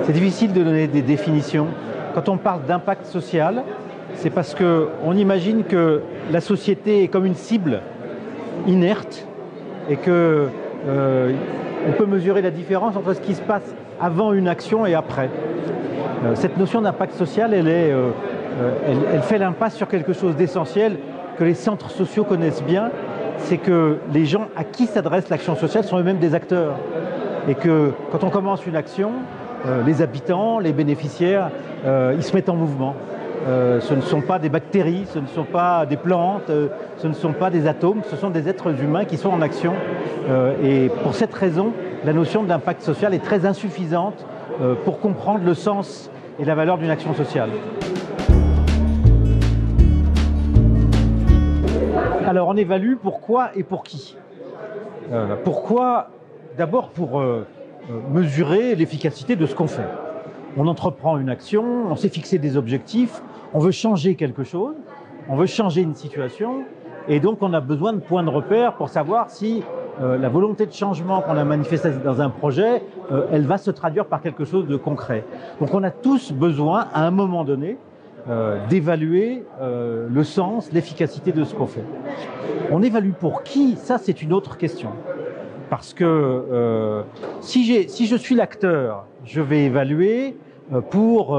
C'est difficile de donner des définitions. Quand on parle d'impact social, c'est parce qu'on imagine que la société est comme une cible inerte et que on peut mesurer la différence entre ce qui se passe avant une action et après. Cette notion d'impact social, elle fait l'impasse sur quelque chose d'essentiel que les centres sociaux connaissent bien, c'est que les gens à qui s'adresse l'action sociale sont eux-mêmes des acteurs. Et que quand on commence une action, les habitants, les bénéficiaires, ils se mettent en mouvement. Ce ne sont pas des bactéries, ce ne sont pas des plantes, ce ne sont pas des atomes, ce sont des êtres humains qui sont en action. Et pour cette raison, la notion d'impact social est très insuffisante pour comprendre le sens et la valeur d'une action sociale. Alors on évalue pourquoi et pour qui. Pourquoi? D'abord pour mesurer l'efficacité de ce qu'on fait. On entreprend une action, on s'est fixé des objectifs, on veut changer quelque chose, on veut changer une situation, et donc on a besoin de points de repère pour savoir si la volonté de changement qu'on a manifestée dans un projet, elle va se traduire par quelque chose de concret. Donc on a tous besoin, à un moment donné, d'évaluer le sens, l'efficacité de ce qu'on fait. On évalue pour qui? Ça, c'est une autre question. Parce que si je suis l'acteur, je vais évaluer pour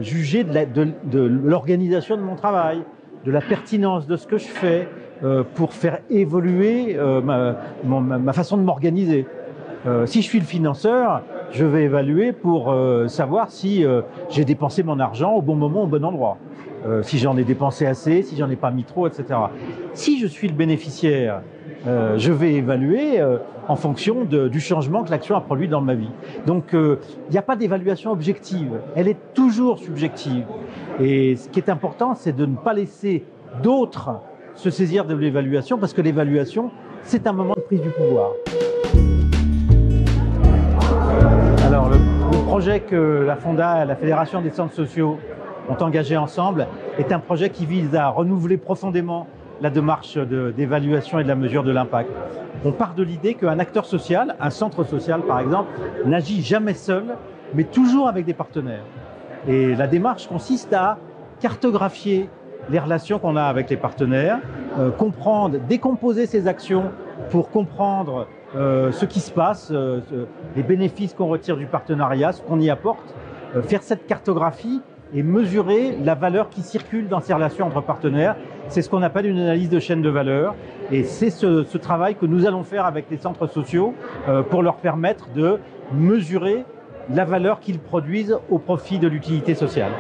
juger de l'organisation de mon travail, de la pertinence de ce que je fais, pour faire évoluer ma façon de m'organiser. Si je suis le financeur, je vais évaluer pour savoir si j'ai dépensé mon argent au bon moment, au bon endroit. Si j'en ai dépensé assez, si j'en ai pas mis trop, etc. Si je suis le bénéficiaire, je vais évaluer en fonction du changement que l'action a produit dans ma vie. Donc il n'y a pas d'évaluation objective, elle est toujours subjective. Et ce qui est important, c'est de ne pas laisser d'autres se saisir de l'évaluation, parce que l'évaluation, c'est un moment de prise du pouvoir. Alors le projet que la Fonda et la Fédération des centres sociaux ont engagé ensemble est un projet qui vise à renouveler profondément la démarche d'évaluation et de la mesure de l'impact. On part de l'idée qu'un acteur social, un centre social par exemple, n'agit jamais seul, mais toujours avec des partenaires. Et la démarche consiste à cartographier les relations qu'on a avec les partenaires, comprendre, décomposer ces actions pour comprendre ce qui se passe, les bénéfices qu'on retire du partenariat, ce qu'on y apporte, faire cette cartographie et mesurer la valeur qui circule dans ces relations entre partenaires. C'est ce qu'on appelle une analyse de chaîne de valeur. Et c'est ce travail que nous allons faire avec les centres sociaux pour leur permettre de mesurer la valeur qu'ils produisent au profit de l'utilité sociale.